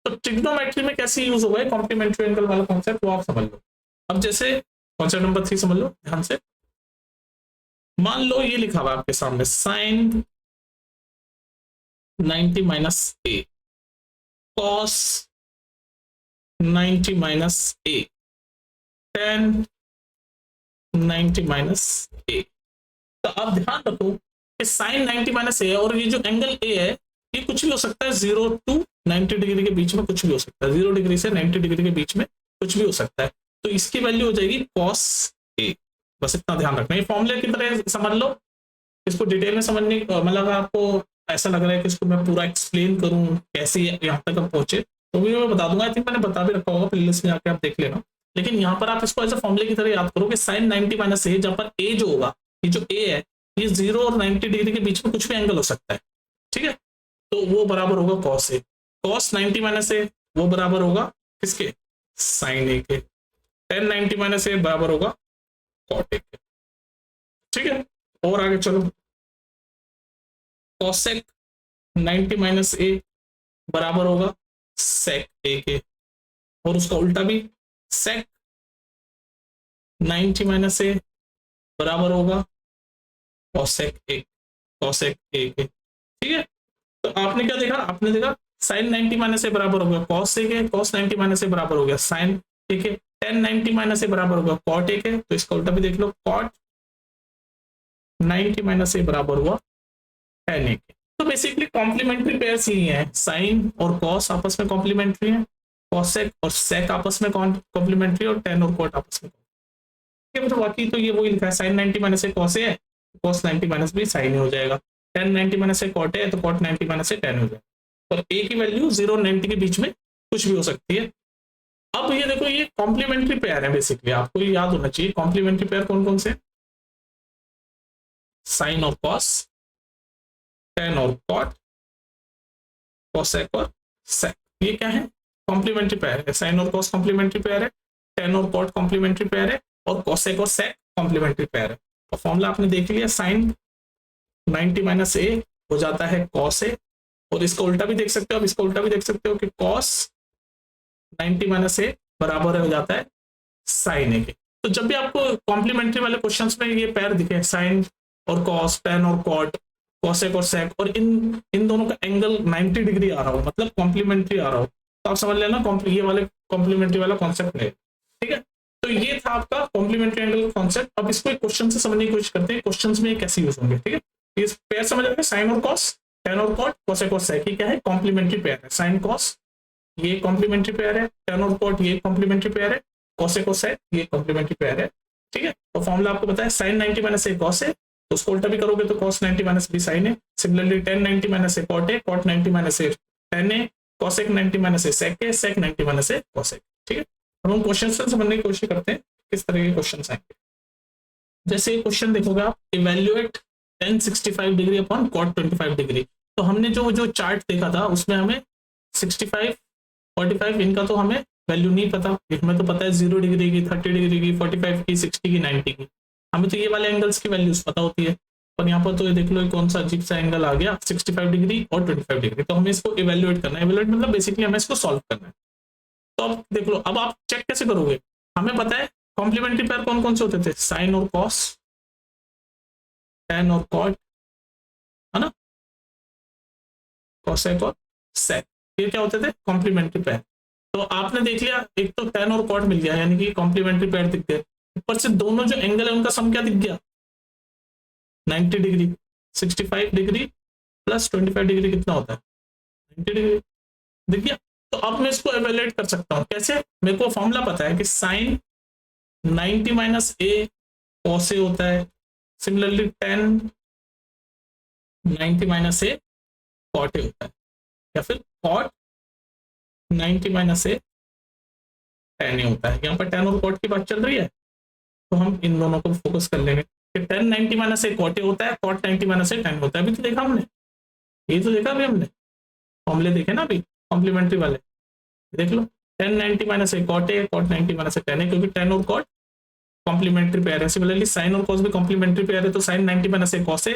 तो ट्रिग्नोमेट्री में कैसे यूज होगा है कॉम्प्लीमेंट्री एंगल वाला कॉन्सेप्ट, वो आप समझ लो। अब जैसे कॉन्सेप्ट नंबर 3 समझ लो ध्यान से। मान लो ये लिखा हुआ आपके सामने sign 90 minus A, cos 90 minus A, ten 90 minus A. तो आप ध्यान रखो कि साइन 90 माइनस ए और ये जो एंगल ए है ये कुछ भी हो सकता है, 0 to 90 डिग्री के बीच में कुछ भी हो सकता है, 0 डिग्री से 90 डिग्री के बीच में कुछ भी हो सकता है। तो इसकी वैल्यू हो जाएगी कॉस ए, बस इतना ध्यान रखना। ये फॉर्मूले की तरह समझ लो, इसको डिटेल में समझने मतलब आपको ऐसा लग रहा है कि इसको मैं पूरा एक्सप्लेन करूं कैसे यहाँ तक हम पहुंचे, तो भी मैं बता दूंगा। आई थिंक मैंने बता भी रखा होगा, प्लेलिस्ट में जाके आप देख लेना। लेकिन यहाँ पर आप इसको ऐसे फॉर्मूले की तरह याद करो कि साइन 90 माइनस ए, जहाँ पर ए जो होगा, ये जो ए है ये 0 और 90 डिग्री के बीच में कुछ भी एंगल हो सकता है, ठीक है। तो वो बराबर होगा कॉस ए। कॉस 90 माइनस ए वो बराबर होगा किसके? साइन ए के। टेन 90 माइनस ए बराबर होगा कॉट ए के, ठीक है। और आगे चलो, कॉसेक 90 माइनस ए बराबर होगा सेक ए के, और उसका उल्टा भी सेक 90 माइनस ए बराबर होगा कॉसेक ए के, ठीक है। तो आपने क्या देखा? आपने देखा साइन 90 माइनस ए बराबर हो गया कॉस ए के, कॉस 90 माइनस ए बराबर हो गया साइन ए के, टेन 90 माइनस ए बराबर होगा कॉट ए के, तो इसका उल्टा भी देख लो, कॉट 90 माइनस ए बराबर हुआ टेन ए के। तो बेसिकली कॉम्प्लीमेंट्री पेयर्स ही है, साइन और कॉस आपस में कॉम्प्लीमेंट्री है, कॉसेक और सेक आपस में कॉम्प्लीमेंट्री, और टेन और कॉट आपस में। मतलब बाकी तो ये वही लिखा है, साइन 90 माइनस ए कॉस ए है, कॉस 90 माइनस भी साइन ही हो जाएगा, टेन 90 माइनस से कॉट है तो कॉट 90 माइनस से टेन हो जाएगा। और ए की वैल्यू 0 और 90 के बीच में कुछ भी हो सकती है। अब ये देखो ये कॉम्प्लीमेंट्री पेयर है, बेसिकली आपको ये याद होना चाहिए कॉम्प्लीमेंट्री पेयर कौन कौन से? साइन और कॉस, टेन और कॉट, कॉसेक और सेक, ये क्या है? कॉम्प्लीमेंट्री पेयर है। साइन और कॉस कॉम्प्लीमेंट्री पेयर है, टेन और कॉट कॉम्प्लीमेंट्री पेयर है, और कॉसेक और सेक कॉम्प्लीमेंट्री पेयर है। तो फॉर्मूला आपने देख लिया, साइन 90 माइनस ए हो जाता है कॉस ए, और इसका उल्टा भी देख सकते हो, अब इसका उल्टा भी देख सकते हो कि कॉस 90 माइनस ए बराबर हो जाता है साइन ए के। तो जब भी आपको कॉम्प्लीमेंट्री वाले क्वेश्चंस में ये पेयर दिखे, साइन और कॉस, टेन और कॉट, कॉसेक और सेक, और इन दोनों का एंगल 90 डिग्री आ रहा हो, मतलब कॉम्प्लीमेंट्री आ रहा हो, तो आप समझ लेना ये वाले कॉम्प्लीमेंट्री वाला कॉन्सेप्ट है, ठीक है। तो ये था आपका कॉम्प्लीमेंट्री एंगल कॉन्सेप्ट। अब इसको एक क्वेश्चन से समझने की कोशिश करते हैं, क्वेश्चंस में कैसे यूज होंगे, ठीक है। ये पेयर समझ आएगा, साइन और कॉस, टेन और कॉट, कॉसेक और सेक, ये क्या है? कॉम्प्लीमेंट्री पेयर है। साइन कॉस ये कॉम्प्लीमेंट्री पेयर है, टेन और कॉट ये कॉम्प्लीमेंट्री पेयर है, कॉसेक और सेक ये कॉम्प्लीमेंट्री पेयर है, ठीक है। तो फॉर्मूला आपको पता है, साइन 90 माइनस ए कॉस है, तो उसको उल्टा भी करोगे तो कॉस 90 माइनस बी साइन है। Similarly tan 90 minus A cot है, cot 90 minus A tan a cosec 90 minus A sec a sec 90 minus A cosec। ठीक है, अब हम क्वेश्चन से समझने की कोशिश करते हैं किस तरह के क्वेश्चन आएंगे। जैसे क्वेश्चन देखोगे आप, evaluate tan 65 degree upon cot 25 degree. तो हमने जो चार्ट देखा था उसमें हमें 65 45 इनका तो हमें वैल्यू नहीं पता, हमें तो पता है 0 डिग्री की, 30 डिग्री की, 45 की, 60 की, 90 की, हमें तो ये वाले एंगल्स की वैल्यूज पता होती है। पर यहाँ पर तो ये देख लो कौन सा अजीब सा एंगल आ गया 65 डिग्री और 25 डिग्री। तो हमें इसको इवेल्युएट करना है, इवेल्युएट मतलब बेसिकली हमें इसको सॉल्व करना है। तो अब देख लो, अब आप चेक कैसे करोगे, हमें पता है कॉम्प्लीमेंट्री पेयर कौन कौन से होते थे, साइन और कॉस, tan और कॉट, है ना, कॉसेक और सेक, ये क्या होते थे कॉम्प्लीमेंट्री पेयर। तो आपने देख लिया एक तो tan और कॉट मिल गया, यानी कि कॉम्प्लीमेंट्री पेयर दिख गए। ऊपर से दोनों जो एंगल है उनका सम क्या दिख गया 90 डिग्री, 65 डिग्री प्लस 25 डिग्री कितना होता है 90 डिग्री, दिख गया। तो अब मैं इसको एवेल्युएट कर सकता हूँ कैसे, मेरे को फॉर्मूला पता है कि sine 90 minus A cos A होता है, similarly tan 90 minus A cot A होता है, या फिर cot 90 minus A tan A होता है। यहाँ पर tan और cot की बात चल रही है तो हम इन दोनों को फोकस कर लेंगे कि tan 90 माइनस ए cot ए होता है, cot 90 माइनस ए tan होता है। अभी तो देखा हमने, ये तो देखा अभी हमने, फॉर्मूले देखे ना अभी कॉम्प्लीमेंट्री वाले, देख लो tan 90 minus A cot A, cot 90 minus A tan ए, क्योंकि tan और cot कॉम्प्लीमेंट्री पेयर है। सिमिलरली साइन और कॉस भी कॉम्प्लीमेंट्री पेयर है, तो sign 90 minus A cos A,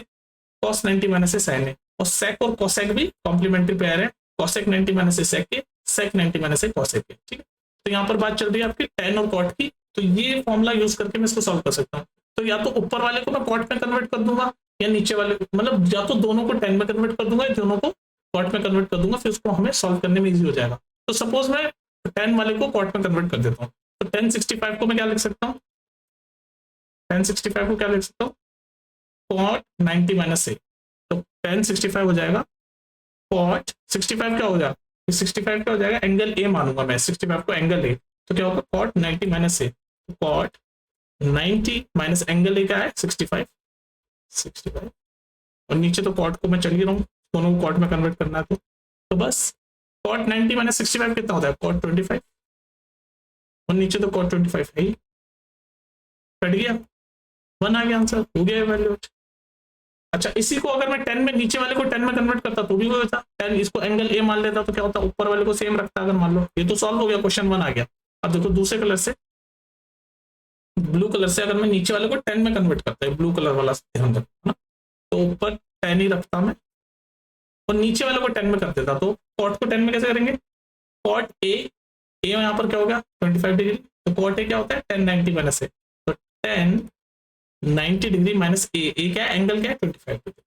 cos 90 minus A sign ए, और sec और cosec भी कॉम्प्लीमेंट्री पेयर है, cosec 90 minus A sec A, sec 90 minus A cosec ए। ठीक है, तो यहाँ पर बात चल रही है आपकी tan और cot की, तो ये फॉर्मूला यूज करके मैं इसको सॉल्व कर सकता हूँ। तो या तो ऊपर वाले को मैं cot में कन्वर्ट कर दूंगा, या नीचे वाले मतलब या तो दोनों को tan में कन्वर्ट कर दूंगा, या दोनों को cot में कन्वर्ट कर दूंगा, फिर उसको हमें सॉल्व करने में ईजी हो जाएगा। तो सपोज मैं tan वाले को cot में कन्वर्ट कर देता हूँ, तो tan 65 को मैं क्या लिख सकता हूँ, tan 65 को क्या लिख सकता हूँ cot 90 माइनस ए, तो tan 65 हो जाएगा cot 65 क्या हो जाएगा, 65 क्या हो जाएगा एंगल ए मानूंगा मैं 65 को एंगल ए, तो क्या होगा cot 90 minus A, cot 90 minus angle A क्या है 65 और नीचे तो cot को मैं चल ही रहा हूँ, दोनों को cot में कन्वर्ट करना है तो बस cot 90 माइनस 65 कितना होता है cot 25, और नीचे तो cot 25 है ही, कट गया 1 आ गया आंसर, हो गया वैल्यू। अच्छा, इसी को अगर मैं 10 में नीचे वाले को 10 में कन्वर्ट करता तो भी वो होता 10, इसको एंगल ए मान लेता तो क्या होता ऊपर वाले को सेम रखता अगर मान लो। ये तो सॉल्व हो गया, क्वेश्चन 1 आ गया। अब देखो दूसरे कलर से, ब्लू कलर से अगर मैं नीचे वाले को 10 में कन्वर्ट करता है, ब्लू कलर वाला ध्यान रखना, तो ऊपर 10 ही रखता मैं और नीचे वाले को 10 में कर देता, तो cot को 10 में कैसे करेंगे, cot ए यहाँ पर क्या हो गया 25 डिग्री, तो cot ए क्या होता है 10 90 माइनस ए, तो 10 90 डिग्री माइनस ए क्या है एंगल क्या है 25 डिग्री।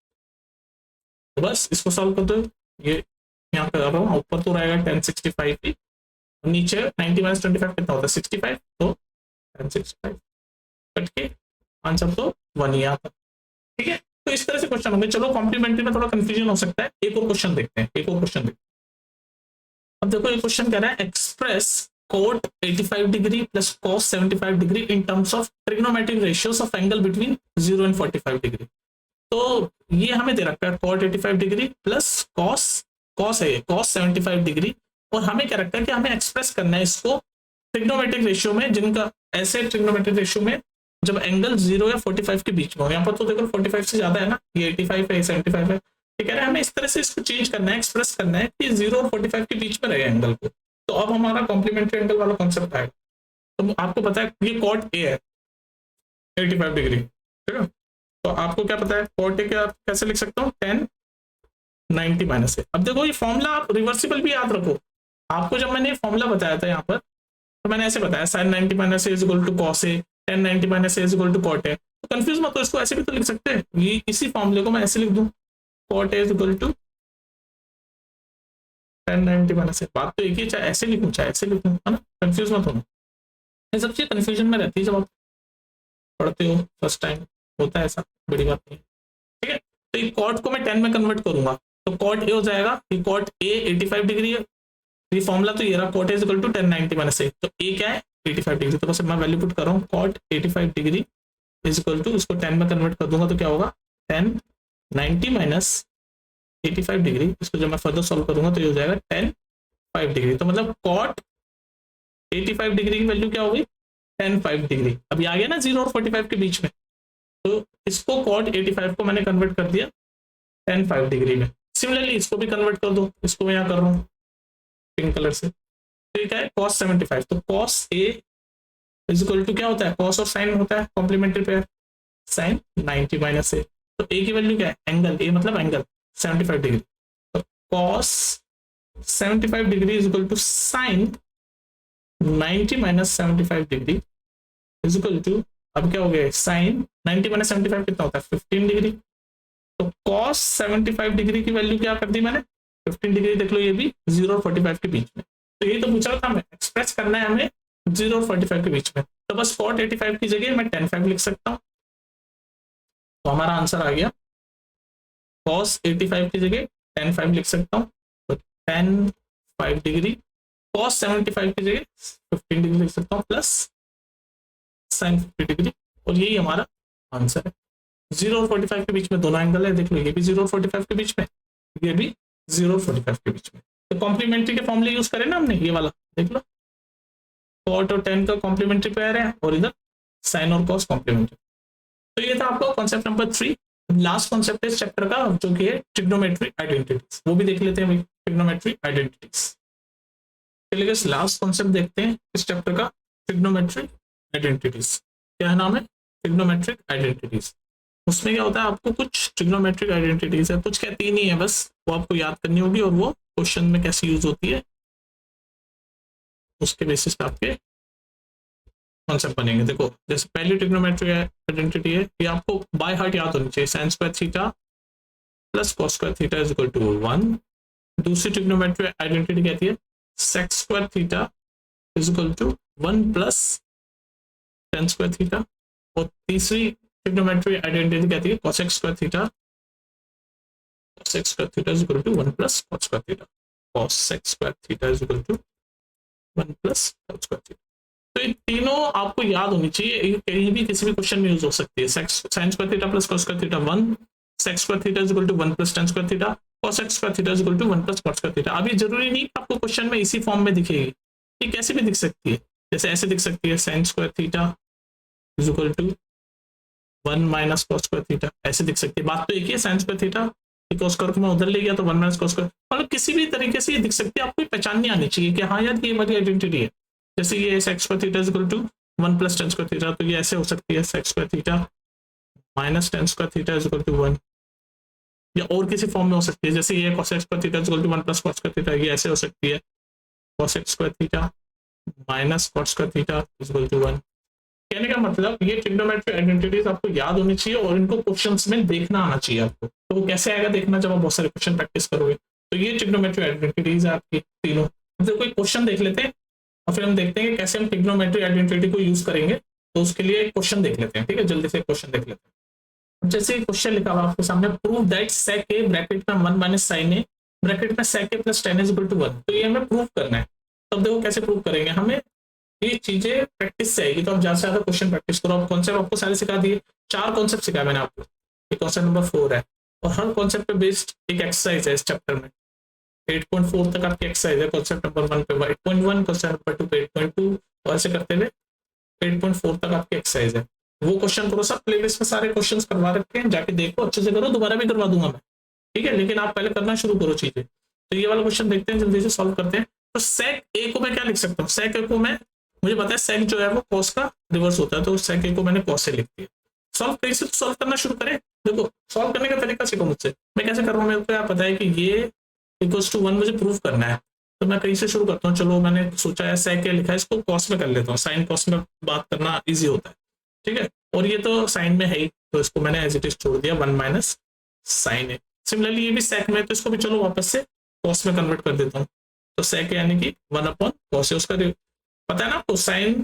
तो बस इसको सॉल्व कर दो, ये यहाँ पे कर रहा हूँ, ऊपर तो रहेगा 1065 भी, नीचे 90 माइनस 25 कितना होता है 65, तो 1065 कट के आंसर तो 1 ही आता। ठीक है, तो इस तरह से क्वेश्चन होंगे। चलो कॉम्प्लीमेंट्री में थोड़ा कंफ्यूजन हो सकता है, एक और क्वेश्चन देखते हैं, एक और क्वेश्चन देखते हैं। अब देखो ये क्वेश्चन कह रहा है express cot 85 degree plus cos 75 degree in terms of trigonometric ratios of angle between 0 and 45 degree. तो ये हमें दे रखा है cot 85 डिग्री प्लस cos है cos 75 डिग्री, और हमें क्या रखता है कि हमें एक्सप्रेस करना है इसको ट्रिग्नोमेट्रिक रेशियो में, जिनका ऐसे ट्रिग्नोमेट्रिक रेशियो में जब एंगल 0 या 45 के बीच में हो। यहाँ पर तो देखो 45 से ज्यादा है ना, ये 85 है, 75 है, ठीक है, हमें इस तरह से इसको चेंज करना है, एक्सप्रेस करना है कि 0 और 45 के बीच में रहे एंगल को। तो अब हमारा कॉम्प्लीमेंट्री एंगल वाला कॉन्सेप्ट आएगा। तो आपको पता है ये cot A है 85 डिग्री, ठीक है, तो आपको क्या पता है cot A क्या कैसे लिख सकता हूँ 10 90 माइनस ए। अब देखो ये फॉर्मूला आप रिवर्सिबल भी याद रखो, आपको जब मैंने फॉर्मूला बताया था यहाँ पर तो मैंने ऐसे बताया sin 90 minus A is equal to cos A, tan 90 minus A is equal to cot A। तो कंफ्यूज मत हो, इसको ऐसे भी तो लिख सकते हैं, ये इसी फॉर्मूले को मैं ऐसे लिख दूं cot A is equal to tan 90 minus A. बात तो एक ही, चाहे ऐसे लिखूं चाहे ऐसे लिखूं, है ना, कंफ्यूज मत होना। ये सब चीज कंफ्यूजन में रहती है जब आप पढ़ते हो फर्स्ट टाइम, होता है ऐसा, बड़ी बात नहीं है। ठीक है, तो ये cot को मैं 10 में कन्वर्ट करूंगा तो cot A हो जाएगा, ये cot A 85 डिग्री है, ये फॉर्मूला तो ये रहा cot A is equal to 10 90 minus A, तो A क्या है 85 डिग्री, तो बस मैं वैल्यू पुट कर रहा हूँ cot 85 degree is equal to, इसको 10 में कन्वर्ट कर दूंगा तो क्या होगा 10 90 माइनस 85 डिग्री, इसको जब मैं फर्दर सॉल्व करूंगा तो ये हो जाएगा tan 5 डिग्री। तो मतलब cot 85 डिग्री की वैल्यू क्या होगी, tan 5 डिग्री। अभी आ गया ना 0 और 45 के बीच में, तो इसको cot 85 को मैंने कन्वर्ट कर दिया tan 5 डिग्री में। सिमिलरली इसको भी कन्वर्ट कर दो, इसको मैं यहाँ कर रहा हूँ पिंक कलर से। ठीक है, cos 75, तो cos a is equal to क्या होता है, cos और sin होता है complementary pair, sin 90 minus a। तो a की वैल्यू क्या है, एंगल, a मतलब एंगल 75 डिग्री। तो cos 75 degree is equal to sin 90 minus 75 degree is equal to, अब क्या हो गया, sin 90 माइनस 75 कितना होता है, 15 डिग्री। तो cos 75 डिग्री की वैल्यू क्या कर दी मैंने, 15 डिग्री। देख लो ये भी 0 और 45 के बीच में। तो ये तो पूछा था हमें, एक्सप्रेस करना है हमें 0 और 45 के बीच में। तो बस cot 85 की जगह मैं tan 5 लिख सकता हूँ। तो हमारा आंसर आ गया, cos 85 की जगह tan 5 लिख सकता हूँ। तो tan 5 डिग्री cos 75 की जगह 15 डिग्री लिख सकता हूँ प्लस sin 50 डिग्री, और यही हमारा आंसर है। 0 और 45 के बीच में दोनों एंगल है, देख लो ये भी 0 और 45 के बीच में, ये भी 0 और 45 के बीच में। तो कॉम्प्लीमेंट्री के फॉर्मूले यूज करें ना हमने, ये वाला देख लो, cot और tan का कॉम्प्लीमेंट्री पेयर है और इधर sin और cos कॉम्प्लीमेंट्री। तो ये था आपका कॉन्सेप्ट नंबर 3। लास्ट कॉन्सेप्ट है इस चैप्टर का जो कि है ट्रिग्नोमेट्री आइडेंटिटीज, वो भी देख लेते हैं भाई, ट्रिग्नोमेट्री आइडेंटिटीज। चलिए लास्ट कॉन्सेप्ट देखते हैं इस चैप्टर का, ट्रिग्नोमेट्री आइडेंटिटीज। क्या नाम है, ट्रिग्नोमेट्रिक आइडेंटिटीज। उसमें क्या होता है, आपको कुछ ट्रिग्नोमेट्रिक आइडेंटिटीज है, कुछ क्या, 3 ही है बस, वो आपको याद करनी होगी और वो क्वेश्चन में कैसे यूज होती है उसके बेसिस पे आपके कॉन्सेप्ट बनेंगे। देखो जैसे पहली ट्रिग्नोमेट्रिक आइडेंटिटी है, ये आपको बाय हार्ट याद होनी चाहिए, sin square theta plus cos square theta is equal to 1। दूसरी ट्रिग्नोमेट्रिक आइडेंटिटी कहती है sec square theta is equal to 1 plus tan square theta. और तीसरी ट्रिग्नोमेट्रिक आइडेंटिटी कहती है cosec square theta, cosec square theta is equal to 1 plus cos square theta, cosec square theta is equal to 1 plus cos square theta. तो ये तीनों आपको याद होनी चाहिए, कहीं भी किसी भी क्वेश्चन में यूज हो सकती है। sin square theta plus cos square theta 1, sec square theta is equal to 1 plus tan square theta, cosec square theta is equal to 1 plus cos square theta. अब ये जरूरी नहीं कि आपको क्वेश्चन में इसी फॉर्म में दिखेगी, ये कैसे भी दिख सकती है, जैसे ऐसे दिख सकती है sin square theta is equal to 1 minus cos square theta, ऐसे दिख सकती है। बात तो एक ही है, sin square theta cos square को मैं उधर ले गया तो 1 माइनस cos स्क्वायर, मतलब किसी भी तरीके से ये दिख सकती है। आपको पहचाननी आनी चाहिए कि हाँ यार ये हमारी आइडेंटिटी है। जैसे ये sec square theta is equal to 1 plus tan square theta, तो ये ऐसे हो सकती है sec square theta minus tan square theta is equal to 1, या और किसी फॉर्म में हो सकती है। जैसे ये cosec square theta is equal to 1 plus cos square theta, ये ऐसे हो सकती है cosec square theta minus cos square theta is equal to 1। कहने का मतलब ये ट्रिग्नोमेट्रिक आइडेंटिटीज आपको याद होनी चाहिए और इनको क्वेश्चंस में देखना आना चाहिए आपको। तो वो कैसे आएगा देखना, जब आप बहुत सारे क्वेश्चन प्रैक्टिस करोगे। तो ये ट्रिग्नोमेट्रिक आइडेंटिटीज है आपकी तीनों। मतलब कोई क्वेश्चन देख लेते हैं और फिर हम देखते हैं कि कैसे हम ट्रिग्नोमेट्रिक आइडेंटिटी को यूज करेंगे। तो उसके लिए क्वेश्चन देख लेते हैं, ठीक है, जल्दी से क्वेश्चन देख लेते हैं। जैसे क्वेश्चन लिखा हुआ आपके सामने, prove that sec a bracket में 1 माइनस sin a ब्रैकेट में sec a plus tan is equal to 1। तो ये हमें प्रूव करना है। तब देखो कैसे प्रूव करेंगे, हमें ये चीजें प्रैक्टिस से आएगी। तो आप ज्यादा से ज्यादा क्वेश्चन प्रैक्टिस करो। आप कॉन्सेप्ट आपको सारे सिखा दिए, 4 कॉन्सेप्ट सिखाया मैंने आपको, ये कॉन्सेप्ट नंबर 4 है और हर कॉन्सेप्ट पे बेस्ड एक एक्सरसाइज है इस चैप्टर में। 8.4 तक आपकी एक्सरसाइज है, कॉन्सेप्ट नंबर 1 पे 8.1, कॉन्सेप्ट नंबर 2 पे 8.2, और ऐसे करते हुए 8.4 तक आपकी एक्सरसाइज है। वो क्वेश्चन करो, सब प्लेलिस्ट में सारे क्वेश्चंस करवा रखे हैं, जाके देखो अच्छे से करो, दोबारा भी करवा दूंगा मैं, ठीक है, लेकिन आप पहले करना शुरू करो चीजें। तो ये वाला क्वेश्चन देखते हैं, जल्दी से सॉल्व करते हैं। तो sec a को मैं क्या लिख सकता हूँ, sec a को मैं, मुझे पता है sec जो है वो cos का रिवर्स होता है, तो sec a को मैंने cos से लिख दिया। सॉल्व कैसे, तो सॉल्व करना शुरू करें। देखो सॉल्व करने का तरीका सीखो मुझसे, मैं कैसे कर रहा हूँ, मेरे को पता है कि ये इक्वल्स टू 1 मुझे प्रूव करना है। तो मैं कहीं से शुरू करता हूँ, चलो मैंने सोचा है sec a लिखा है, इसको cos में कर लेता हूँ, sin cos में बात करना ईजी होता है, ठीक है। और ये तो साइन में है ही, तो इसको मैंने एज इट इज छोड़ दिया 1 माइनस साइन ए। सिमिलरली ये भी sec में, तो इसको भी चलो वापस से cos में कन्वर्ट कर देता हूँ। तो sec यानी कि 1 अपॉन cos है, उसका पता है ना आपको, साइन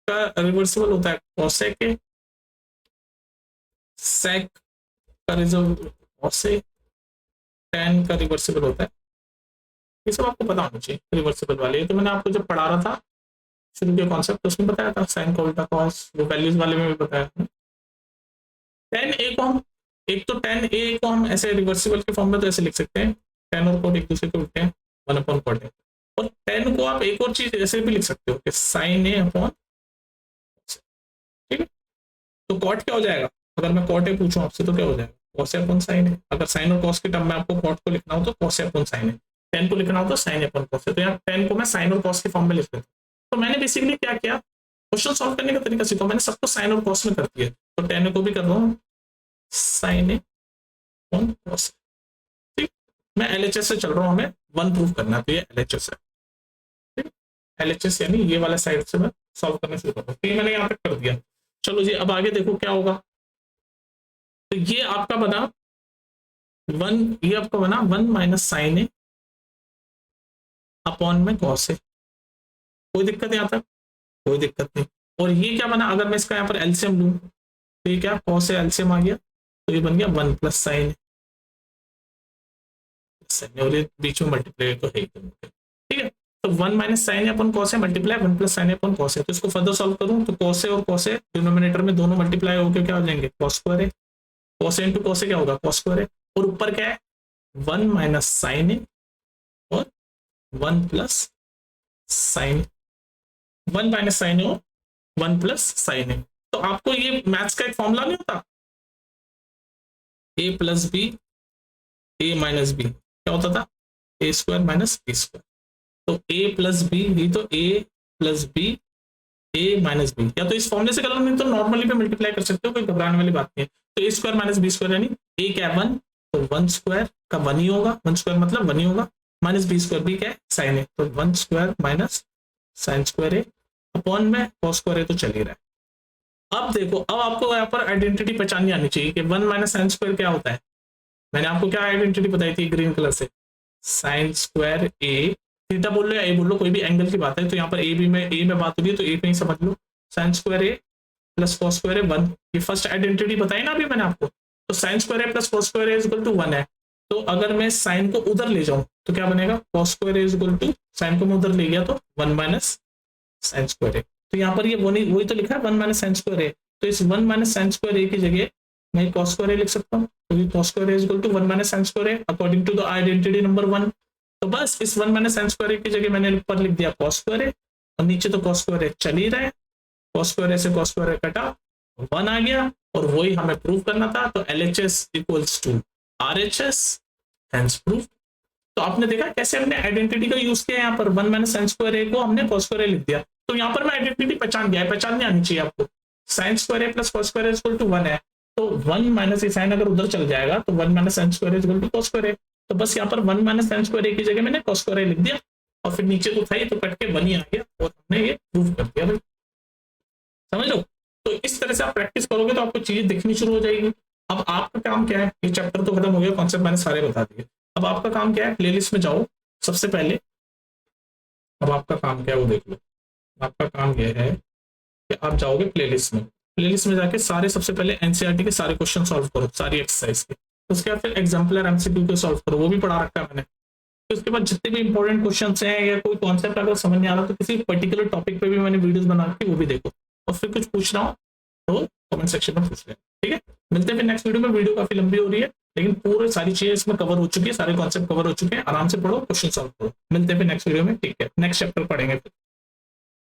का रिवर्सिबल होता है cosec है, sec का cos है, tan का रिवर्सिबल होता है। ये सब आपको पता होना चाहिए रिवर्सिबल वाले। ये तो मैंने आपको जब पढ़ा रहा था शुरू के कॉन्सेप्ट, उसमें बताया था, साइन का उल्टा cos, वो वैल्यूज वाले में भी बताया था। tan a को हम एक तो tan a को हम ऐसे रिवर्सिबल के फॉर्म में तो ऐसे लिख सकते हैं, tan और cot एक दूसरे को उल्टे हैं 1/cot है, और tan को आप एक और चीज ऐसे भी लिख सकते हो कि sin a अपॉन, ठीक है। तो cot क्या हो जाएगा, अगर मैं cot a पूछूं आपसे तो क्या हो जाएगा, cos a upon sin a। अगर sin और cos के टर्म में आपको cot को लिखना हो तो cos a upon sin a, tan को लिखना हो तो sin a upon cos a। तो यहाँ tan को मैं sin और cos के फॉर्म में लिख देता हूँ। तो मैंने बेसिकली क्या किया, क्वेश्चन सॉल्व करने का तरीका सीखा, मैंने सबको sin और cos में कर दिया, तो tan को भी कर रहा हूँ sin a upon cos a। ठीक, मैं LHS से चल रहा हूँ, हमें 1 प्रूव करना है, तो ये LHS है, ठीक, LHS यानी ये वाला साइड से मैं सॉल्व करना शुरू कर रहा हूँ। तो ये मैंने यहाँ तक कर दिया। चलो जी, अब आगे देखो क्या होगा। तो ये आपका बना 1, ये आपका बना 1 माइनस sin a अपॉन में cos a। कोई दिक्कत यहाँ तक, कोई दिक्कत नहीं। और ये क्या बना, अगर मैं इसका यहाँ पर एलसीएम लूं तो ये क्या, cos a एलसीएम आ गया, तो ये बन गया 1 प्लस sin a, और ये बीच में मल्टीप्लाई तो है ही, ठीक है। तो 1 minus sin a upon cos a multiply 1 plus sin a upon cos a। तो इसको फर्दर सॉल्व करूं तो cos a और cos a डिनोमिनेटर में दोनों मल्टीप्लाई होकर क्या हो जाएंगे, cos square a। cos a into cos a क्या होगा, cos स्क्वायर a। और ऊपर क्या है 1 माइनस sin a और 1 plus sin, 1 minus sin a और 1 प्लस sin a। तो आपको ये मैथ्स का एक फॉर्मूला नहीं होता, a plus B a minus B, क्या होता था, a square minus B square. तो a प्लस बी, ये तो a plus B a minus B, या तो इस फॉर्मूले से कर लो, नहीं तो नॉर्मली पे मल्टीप्लाई कर सकते हो, कोई घबराने वाली बात नहीं है। तो a square minus B square यानी a क्या है 1, तो 1 स्क्वायर का 1 ही होगा, 1 स्क्वायर मतलब 1 ही होगा, माइनस बी स्क्वायर भी क्या है साइन है, तो 1 square minus sine square a upon में cos स्क्वायर a तो चल ही रहा है। अब देखो, अब आपको यहाँ पर आइडेंटिटी पहचाननी आनी चाहिए कि 1 माइनस साइन स्क्वायर क्या होता है। मैंने आपको क्या आइडेंटिटी बताई थी ग्रीन कलर से, साइन स्क्वायर ए, थीटा बोल लो या ए बोल लो, कोई भी एंगल की बात है। तो यहाँ पर ए में बात हो रही है तो ए पे ही समझ लो, sign square A plus cos square ए 1, ये फर्स्ट आइडेंटिटी बताई ना अभी मैंने आपको। तो sine square A plus cos square A is equal to 1 है। तो अगर मैं साइन को उधर ले जाऊं तो क्या बनेगा, cos square A is equal to, sine को मैं उधर ले गया तो 1 माइनस साइन स्क्वायर ए। तो यहाँ पर ये वही तो लिखा है 1 माइनस साइन स्क्वायर ए, तो इस 1 माइनस साइन स्क्वायर ए की जगह मैं कॉस स्क्वायर ए लिख सकता हूँ, क्योंकि cos square A is equal to 1 minus sine square A according to the identity number 1। तो बस इस 1 माइनस साइन स्क्वायर ए की जगह मैंने ऊपर लिख दिया कॉस स्क्वायर ए, और नीचे तो कॉस स्क्वायर ए चल ही रहा है, कॉस स्क्वायर ए से कॉस स्क्वायर ए कटा 1 आ गया, और वही हमें प्रूव करना था। तो LHS equals to RHS, hence proof. तो आपने देखा कैसे हमने आइडेंटिटी का यूज किया, यहाँ पर 1 माइनस साइन स्क्वायर ए को हमने कॉस स्क्वायर ए लिख दिया। तो यहाँ पर मैं आइडेंटिटी पहचान गया है, पहचाननी आनी चाहिए आपको। Sine square A plus cos square A equal to 1 है, तो 1 माइनस ये साइन अगर उधर चल जाएगा तो 1 minus sine square A equal to cos square A. तो बस यहाँ पर 1 माइनस साइन स्क्वायर ए की जगह मैंने कॉस स्क्वायर ए लिख दिया, और फिर नीचे तो था ही तो कट के 1 ही आ गया, और हमने ये प्रूव कर दिया भाई। समझ लो, तो इस तरह से आप प्रैक्टिस करोगे तो आपको चीजें दिखनी शुरू हो जाएगी। अब आपका काम क्या है, ये चैप्टर तो खत्म हो गया, कॉन्सेप्ट मैंने सारे बता दिए। अब आपका काम क्या है, प्लेलिस्ट में जाओ सबसे पहले। अब आपका काम क्या है वो देख लो। आपका काम यह है कि आप जाओगे प्लेलिस्ट में, प्लेलिस्ट में जाके सारे सबसे पहले एनसीईआरटी के सारे क्वेश्चन सॉल्व करो, सारी एक्सरसाइज के। उसके बाद फिर एग्जाम्पलर एमसीक्यू के सॉल्व करो, वो भी पढ़ा रखा है मैंने। तो उसके बाद जितने भी इंपॉर्टेंट क्वेश्चन हैं या कोई कॉन्सेप्ट अगर समझ नहीं आ रहा तो किसी पर्टिकुलर टॉपिक पे भी मैंने वीडियोस बना रखी, वो भी देखो। और फिर कुछ पूछना हो तो कमेंट सेक्शन में पूछ लें, ठीक है। मिलते हैं फिर नेक्स्ट वीडियो में। वीडियो काफी लंबी हो रही है, लेकिन पूरे सारी चीजें इसमें कवर हो चुकी है, सारे कॉन्सेप्ट कवर हो चुके हैं। आराम से पढ़ो, क्वेश्चन सॉल्व करो। मिलते हैं फिर नेक्स्ट वीडियो में, ठीक है। नेक्स्ट चैप्टर पढ़ेंगे फिर।